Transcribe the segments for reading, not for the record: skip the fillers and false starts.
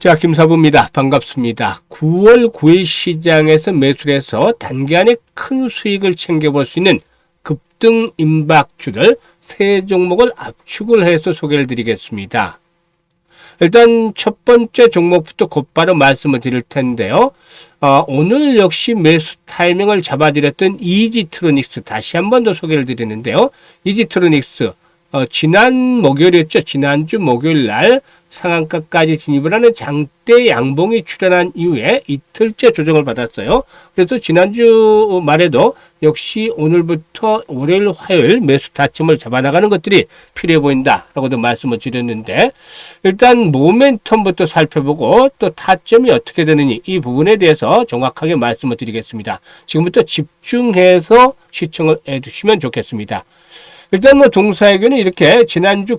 자, 김사부입니다. 반갑습니다. 9월 9일 시장에서 매수를 해서 단기간에 큰 수익을 챙겨볼 수 있는 급등 임박주들 세 종목을 압축을 해서 소개를 드리겠습니다. 일단 첫 번째 종목부터 곧바로 말씀을 드릴 텐데요. 오늘 역시 매수 타이밍을 잡아드렸던 이지트로닉스 다시 한 번 더 소개를 드리는데요. 이지트로닉스 지난 목요일이었죠. 지난주 목요일 날 상한가까지 진입을 하는 장대 양봉이 출현한 이후에 이틀째 조정을 받았어요. 그래서 지난주 말에도 역시 오늘부터 월요일, 화요일 매수 타점을 잡아나가는 것들이 필요해 보인다라고도 말씀을 드렸는데 일단 모멘텀부터 살펴보고 또 타점이 어떻게 되느니 이 부분에 대해서 정확하게 말씀을 드리겠습니다. 지금부터 집중해서 시청을 해주시면 좋겠습니다. 일단 동사에게는 이렇게 지난주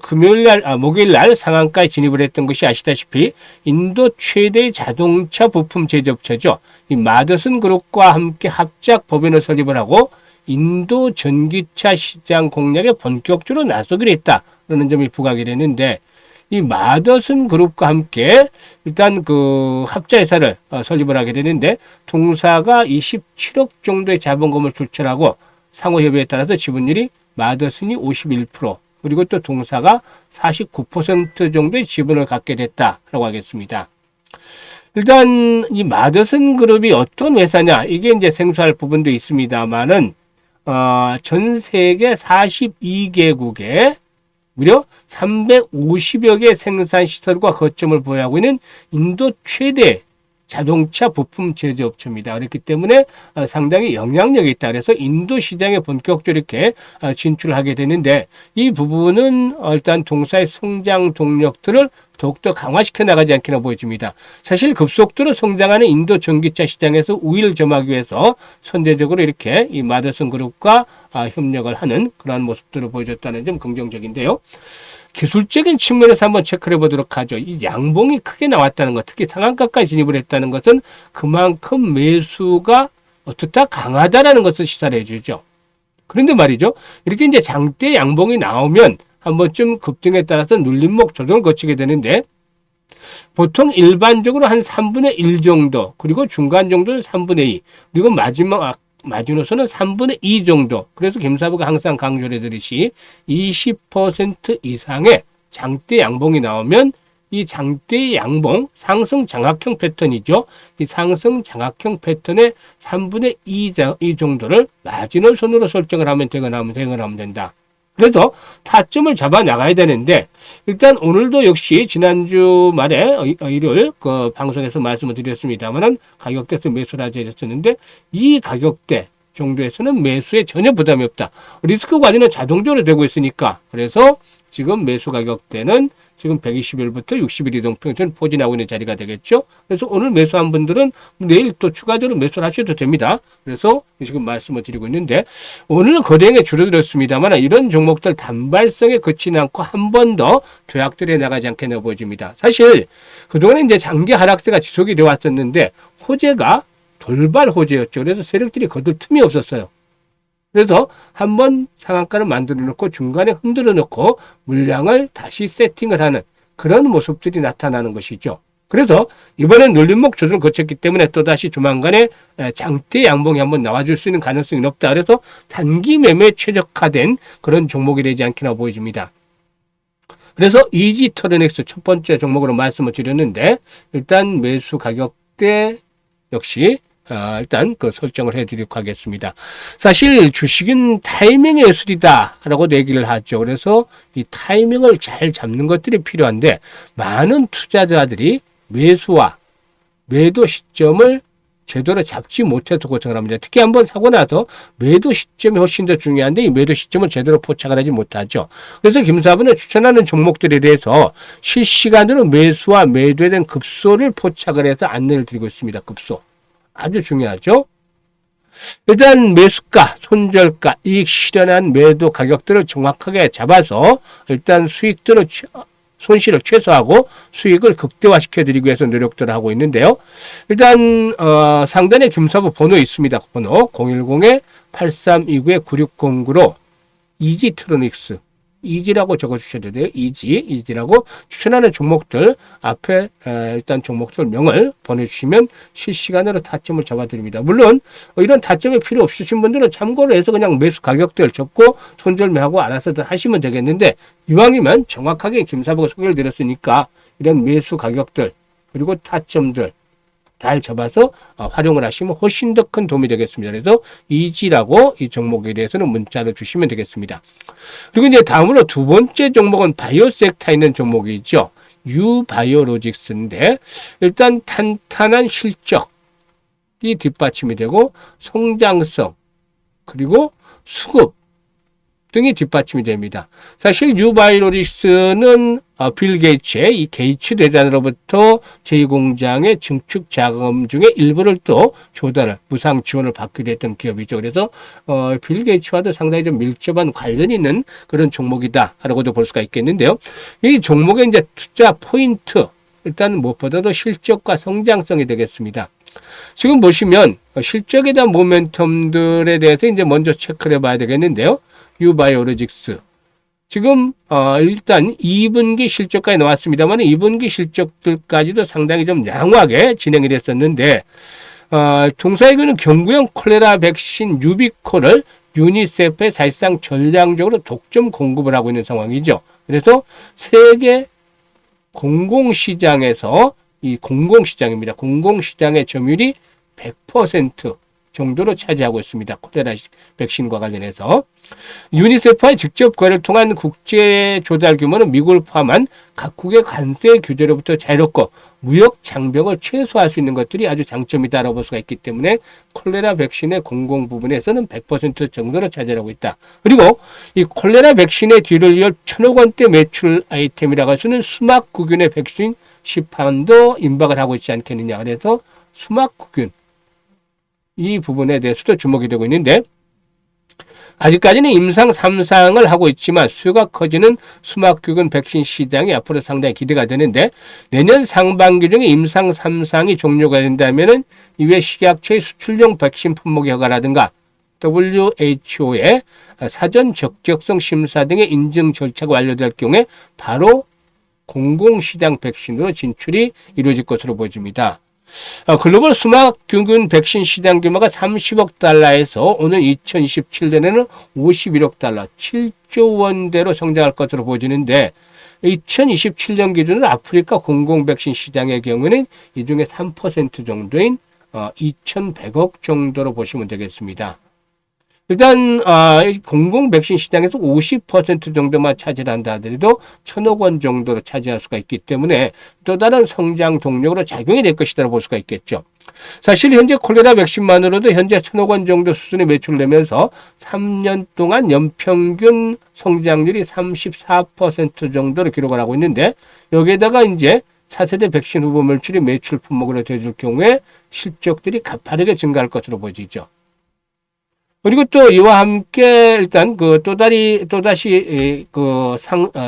목요일 날 상한가에 진입을 했던 것이 아시다시피 인도 최대의 자동차 부품 제조업체죠. 이 마더슨 그룹과 함께 합작 법인을 설립을 하고 인도 전기차 시장 공략에 본격적으로 나서기로 했다라는 점이 부각이 되는데 이 마더슨 그룹과 함께 일단 그 합자회사를 설립을 하게 되는데 동사가 27억 정도의 자본금을 출처하고 상호협의에 따라서 지분율이 마더슨이 51% 그리고 또 동사가 49% 정도의 지분을 갖게 됐다라고 하겠습니다. 일단 이 마더슨 그룹이 어떤 회사냐 이게 이제 생소할 부분도 있습니다만은 전 세계 42개국에 무려 350여 개 생산 시설과 거점을 보유하고 있는 인도 최대 자동차 부품 제조업체입니다. 그렇기 때문에 상당히 영향력이 있다. 그래서 인도 시장에 본격적으로 이렇게 진출을 하게 되는데 이 부분은 일단 동사의 성장 동력들을 더욱더 강화시켜 나가지 않기나 보여집니다. 사실 급속도로 성장하는 인도 전기차 시장에서 우위를 점하기 위해서 선제적으로 이렇게 이 마더슨 그룹과 협력을 하는 그러한 모습들을 보여줬다는 점 긍정적인데요. 기술적인 측면에서 한번 체크를 해보도록 하죠. 이 양봉이 크게 나왔다는 것, 특히 상한가까지 진입을 했다는 것은 그만큼 매수가 어떻다 강하다라는 것을 시사를 해주죠. 그런데 말이죠. 이렇게 이제 장대 양봉이 나오면 한 번쯤 급등에 따라서 눌림목 조정을 거치게 되는데 보통 일반적으로 한 3분의 1 정도, 그리고 중간 정도는 3분의 2, 그리고 마지노선은 3분의 2 정도. 그래서 김사부가 항상 강조를 해드리시 20% 이상의 장대 양봉이 나오면 이 장대 양봉 상승 장악형 패턴이죠. 이 상승 장악형 패턴의 3분의 2 정도를 마지노선으로 설정을 하면 되거나 하면 된다. 그래서 타점을 잡아 나가야 되는데 일단 오늘도 역시 지난주 말에 일요일 그 방송에서 말씀을 드렸습니다만은 가격대에서 매수를 하셨었는데 이 가격대 정도에서는 매수에 전혀 부담이 없다. 리스크 관리는 자동적으로 되고 있으니까 그래서 지금 매수 가격대는 지금 120일부터 60일 이동평균 포진하고 있는 자리가 되겠죠. 그래서 오늘 매수한 분들은 내일 또 추가적으로 매수를 하셔도 됩니다. 그래서 지금 말씀을 드리고 있는데 오늘 거래량이 줄어들었습니다만 이런 종목들 단발성에 그치지 않고 한 번 더 도약들에 나가지 않겠나 보여집니다. 사실 그동안에 이제 장기 하락세가 지속이 되어 왔었는데 호재가 돌발 호재였죠. 그래서 세력들이 거둘 틈이 없었어요. 그래서 한번 상한가를 만들어 놓고 중간에 흔들어 놓고 물량을 다시 세팅을 하는 그런 모습들이 나타나는 것이죠. 그래서 이번엔 눌림목 조정을 거쳤기 때문에 또다시 조만간에 장대 양봉이 한번 나와줄 수 있는 가능성이 높다. 그래서 단기 매매에 최적화된 그런 종목이 되지 않기나 보여집니다. 그래서 이지트로닉스 첫 번째 종목으로 말씀을 드렸는데 일단 매수 가격대 역시 일단 그 설정을 해드리도록 하겠습니다. 사실 주식은 타이밍의 예술이다라고 얘기를 하죠. 그래서 이 타이밍을 잘 잡는 것들이 필요한데 많은 투자자들이 매수와 매도 시점을 제대로 잡지 못해서 고생을 합니다. 특히 한번 사고 나서 매도 시점이 훨씬 더 중요한데 이 매도 시점을 제대로 포착을 하지 못하죠. 그래서 김사부는 추천하는 종목들에 대해서 실시간으로 매수와 매도에 대한 급소를 포착을 해서 안내를 드리고 있습니다. 급소. 아주 중요하죠. 일단 매수가, 손절가, 이익 실현한 매도 가격들을 정확하게 잡아서 일단 손실을 최소화하고 수익을 극대화시켜 드리기 위해서 노력들을 하고 있는데요. 일단 상단에 김사부 번호 있습니다. 번호 010-8329-9609로 이지트로닉스 이지라고 적어주셔도 돼요. 이지라고 추천하는 종목들 앞에 일단 종목들 명을 보내주시면 실시간으로 타점을 잡아드립니다. 물론 이런 타점이 필요 없으신 분들은 참고로 해서 그냥 매수 가격들 적고 손절매하고 알아서 하시면 되겠는데, 이왕이면 정확하게 김사부가 소개를 드렸으니까 이런 매수 가격들 그리고 타점들 잘 잡아서 활용을 하시면 훨씬 더 큰 도움이 되겠습니다. 그래서 이지라고 이 종목에 대해서는 문자를 주시면 되겠습니다. 그리고 이제 다음으로 두 번째 종목은 바이오 섹터에 있는 종목이죠. 유바이오로직스인데, 일단 탄탄한 실적이 뒷받침이 되고 성장성 그리고 수급 등이 뒷받침이 됩니다. 사실 유바이오로직스는 빌 게이츠의 이 게이츠 대장으로부터 제2공장의 증축 자금 중에 일부를 또 조달을 무상 지원을 받기로 했던 기업이죠. 그래서 빌 게이츠와도 상당히 좀 밀접한 관련이 있는 그런 종목이다라고도 볼 수가 있겠는데요. 이 종목의 이제 투자 포인트, 일단 무엇보다도 실적과 성장성이 되겠습니다. 지금 보시면 실적에 대한 모멘텀들에 대해서 이제 먼저 체크를 해봐야 되겠는데요. 유바이오로직스 지금 일단 2분기 실적까지 나왔습니다만 2분기 실적들까지도 상당히 좀 양호하게 진행이 됐었는데, 동사이교는 경구용 콜레라 백신 유비코를 유니세프에 사실상 전량적으로 독점 공급을 하고 있는 상황이죠. 그래서 세계 공공시장에서 이 공공시장입니다. 공공시장의 점유율이 100% 정도로 차지하고 있습니다. 콜레라 백신과 관련해서. 유니세프와의 직접 거래를 통한 국제 조달 규모는 미국을 포함한 각국의 관세 규제로부터 자유롭고 무역 장벽을 최소화할 수 있는 것들이 아주 장점이다라고 볼 수가 있기 때문에 콜레라 백신의 공공 부분에서는 100% 정도로 차지하고 있다. 그리고 이 콜레라 백신의 뒤를 이을 1,000억 원대 매출 아이템이라고 할 수는 수막구균의 백신 시판도 임박을 하고 있지 않겠느냐. 그래서 수막구균 이 부분에 대해서도 주목이 되고 있는데, 아직까지는 임상 3상을 하고 있지만 수요가 커지는 수막균 백신 시장이 앞으로 상당히 기대가 되는데, 내년 상반기 중에 임상 3상이 종료가 된다면 이외 식약처의 수출용 백신 품목 허가라든가 WHO의 사전 적격성 심사 등의 인증 절차가 완료될 경우에 바로 공공시장 백신으로 진출이 이루어질 것으로 보여집니다. 글로벌 수막균 백신 시장 규모가 30억 달러에서 오늘 2027년에는 51억 달러, 7조 원대로 성장할 것으로 보여지는데, 2027년 기준으로 아프리카 공공 백신 시장의 경우는 이 중에 3% 정도인 2,100억 정도로 보시면 되겠습니다. 일단 공공 백신 시장에서 50% 정도만 차지한다 하더라도 1,000억 원 정도로 차지할 수가 있기 때문에 또 다른 성장 동력으로 작용이 될 것이라고 볼 수가 있겠죠. 사실 현재 콜레라 백신만으로도 현재 1,000억 원 정도 수준의 매출을 내면서 3년 동안 연평균 성장률이 34% 정도로 기록을 하고 있는데, 여기에다가 이제 차세대 백신 후보 매출이 매출 품목으로 되어줄 경우에 실적들이 가파르게 증가할 것으로 보여지죠. 그리고 또 이와 함께 일단 또다시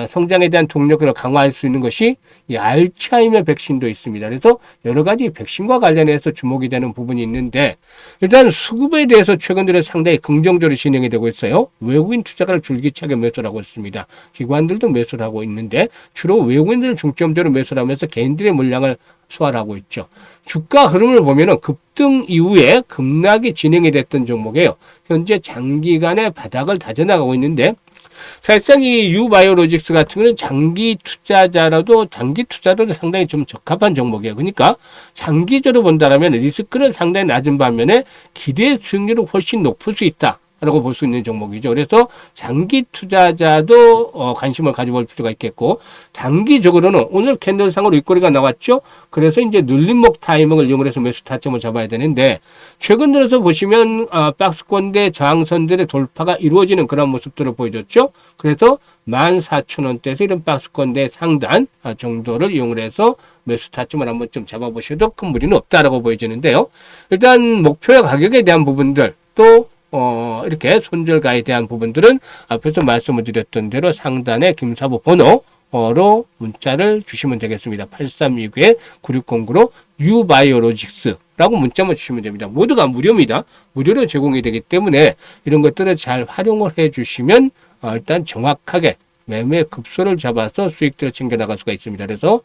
성장에 대한 동력을 강화할 수 있는 것이 이 알츠하이머 백신도 있습니다. 그래서 여러 가지 백신과 관련해서 주목이 되는 부분이 있는데, 일단 수급에 대해서 최근 들어 상당히 긍정적으로 진행이 되고 있어요. 외국인 투자가를 줄기차게 매수를 하고 있습니다. 기관들도 매수를 하고 있는데 주로 외국인들을 중점적으로 매수를 하면서 개인들의 물량을 소화를 하고 있죠. 주가 흐름을 보면은 급등 이후에 급락이 진행이 됐던 종목이에요. 현재 장기간의 바닥을 다져나가고 있는데, 사실상 이 유바이오로직스 같은 경우는 장기 투자자라도 상당히 좀 적합한 종목이에요. 그러니까 장기적으로 본다면 리스크는 상당히 낮은 반면에 기대 수익률은 훨씬 높을 수 있다 라고 볼 수 있는 종목이죠. 그래서 장기 투자자도 관심을 가져볼 필요가 있겠고, 단기적으로는 오늘 캔들상으로 윗꼬리가 나왔죠. 그래서 이제 눌림목 타이밍을 이용해서 매수 타점을 잡아야 되는데, 최근 들어서 보시면 박스권대 저항선들의 돌파가 이루어지는 그런 모습들을 보여줬죠. 그래서 14,000원대에서 이런 박스권대 상단 정도를 이용을 해서 매수 타점을 한번 좀 잡아보셔도 큰 무리는 없다라고 보여지는데요. 일단 목표 가격에 대한 부분들, 또 이렇게 손절가에 대한 부분들은 앞에서 말씀을 드렸던 대로 상단에 김사부 번호로 문자를 주시면 되겠습니다. 8329-9609로 유바이오로직스라고 문자만 주시면 됩니다. 모두가 무료입니다. 무료로 제공이 되기 때문에 이런 것들을 잘 활용을 해 주시면 일단 정확하게 매매 급소를 잡아서 수익들을 챙겨나갈 수가 있습니다. 그래서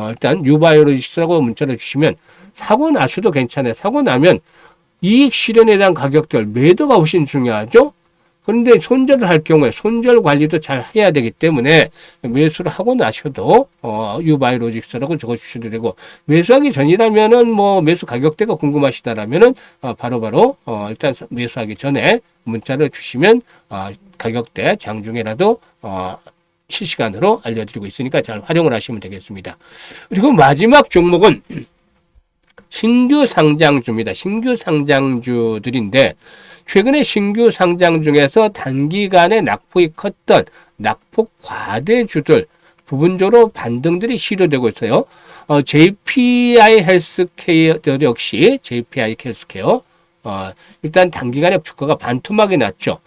일단 뉴바이오로직스라고 문자를 주시면 사고 나서도 괜찮아요. 사고 나면 이익 실현에 대한 가격들, 매도가 훨씬 중요하죠. 그런데 손절을 할 경우에 손절 관리도 잘 해야 되기 때문에 매수를 하고 나셔도 유바이로직스라고 적어주셔도 되고, 매수하기 전이라면은 뭐 매수 가격대가 궁금하시다라면은 바로바로 일단 매수하기 전에 문자를 주시면 가격대 장중에라도 실시간으로 알려드리고 있으니까 잘 활용을 하시면 되겠습니다. 그리고 마지막 종목은 신규 상장주입니다. 신규 상장주들인데, 최근에 신규 상장 중에서 단기간에 낙폭이 컸던 낙폭 과대주들 부분적으로 반등들이 시도되고 있어요. JPI 헬스케어 역시 JPI 헬스케어 일단 단기간에 주가가 반토막이 났죠.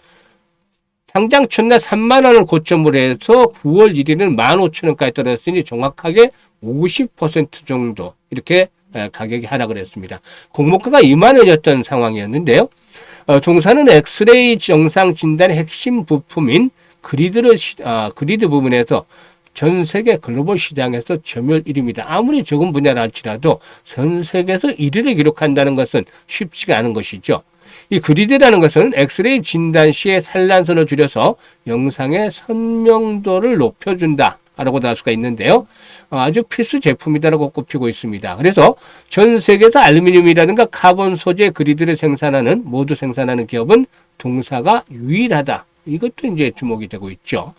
상장 첫날 3만 원을 고점으로 해서 9월 1일은 15,000원까지 떨어졌으니 정확하게 50% 정도 이렇게 가격이 하락을 했습니다. 공모가가 2만 원이었던 상황이었는데요. 동사는 엑스레이 영상 진단의 핵심 부품인 그리드 부분에서 전 세계 글로벌 시장에서 점유율 1위입니다. 아무리 적은 분야라 할지라도 전 세계에서 1위를 기록한다는 것은 쉽지가 않은 것이죠. 이 그리드라는 것은 엑스레이 진단 시의 산란선을 줄여서 영상의 선명도를 높여준다 라고도 할 수가 있는데요. 아주 필수 제품이다라고 꼽히고 있습니다. 그래서 전 세계에서 알루미늄이라든가 카본 소재 그리드를 모두 생산하는 기업은 동사가 유일하다. 이것도 이제 주목이 되고 있죠.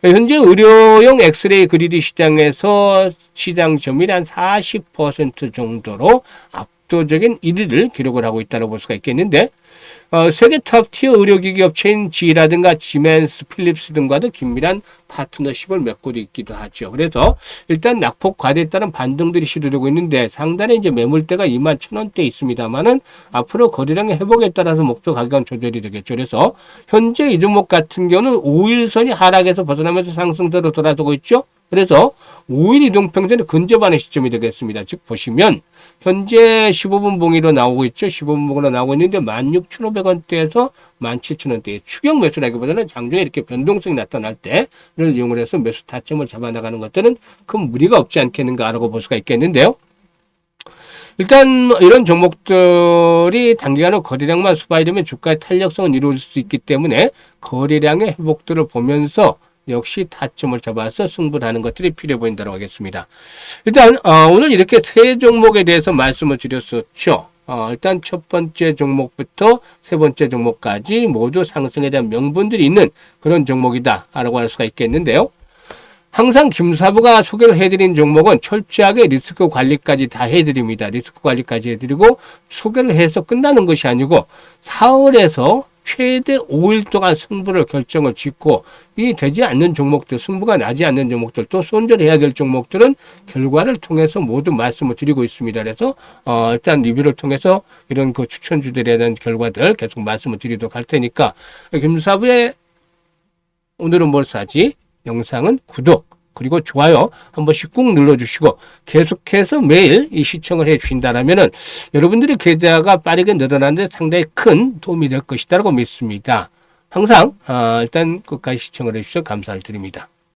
현재 의료용 엑스레이 그리드 시장에서 시장 점유율이 한 40% 정도로 압도적인 1위를 기록을 하고 있다고 볼 수가 있겠는데, 세계 탑티어 의료기기 업체인 G라든가 지멘스, 필립스 등과도 긴밀한 파트너십을 맺고 있기도 하죠. 그래서 일단 낙폭 과대에 따른 반등들이 시도되고 있는데, 상단에 이제 매물대가 21,000원대 있습니다만은 앞으로 거래량의 회복에 따라서 목표 가격은 조절이 되겠죠. 그래서 현재 이 종목 같은 경우는 5일선이 하락에서 벗어나면서 상승세로 돌아서고 있죠. 그래서 5일 이동평균의 근접하는 시점이 되겠습니다. 즉 보시면 현재 15분 봉이로 나오고 있죠. 15분 봉으로 나오고 있는데 16,500원대에서 17,000원대의 추격 매수라기보다는 장중에 이렇게 변동성이 나타날 때를 이용을 해서 매수 타점을 잡아나가는 것들은 큰 무리가 없지 않겠는가라고 볼 수가 있겠는데요. 일단 이런 종목들이 단기간으로 거래량만 수반되면 주가의 탄력성은 이루어질 수 있기 때문에 거래량의 회복들을 보면서 역시 타점을 잡아서 승부를 하는 것들이 필요해 보인다고 하겠습니다. 일단 오늘 이렇게 세 종목에 대해서 말씀을 드렸었죠. 일단 첫 번째 종목부터 세 번째 종목까지 모두 상승에 대한 명분들이 있는 그런 종목이다 라고 할 수가 있겠는데요. 항상 김사부가 소개를 해드린 종목은 철저하게 리스크 관리까지 다 해드립니다. 리스크 관리까지 해드리고 소개를 해서 끝나는 것이 아니고 4월에서 최대 5일 동안 승부를 결정을 짓고, 이 되지 않는 종목들, 승부가 나지 않는 종목들, 또 손절해야 될 종목들은 결과를 통해서 모두 말씀을 드리고 있습니다. 그래서 일단 리뷰를 통해서 이런 그 추천주들에 대한 결과들 계속 말씀을 드리도록 할 테니까, 김사부의 오늘은 뭘 사지? 영상은 구독 그리고 좋아요 한 번씩 꾹 눌러주시고 계속해서 매일 이 시청을 해주신다면 여러분들의 계좌가 빠르게 늘어나는데 상당히 큰 도움이 될 것이라고 믿습니다. 항상 일단 끝까지 시청을 해주셔서 감사를 드립니다.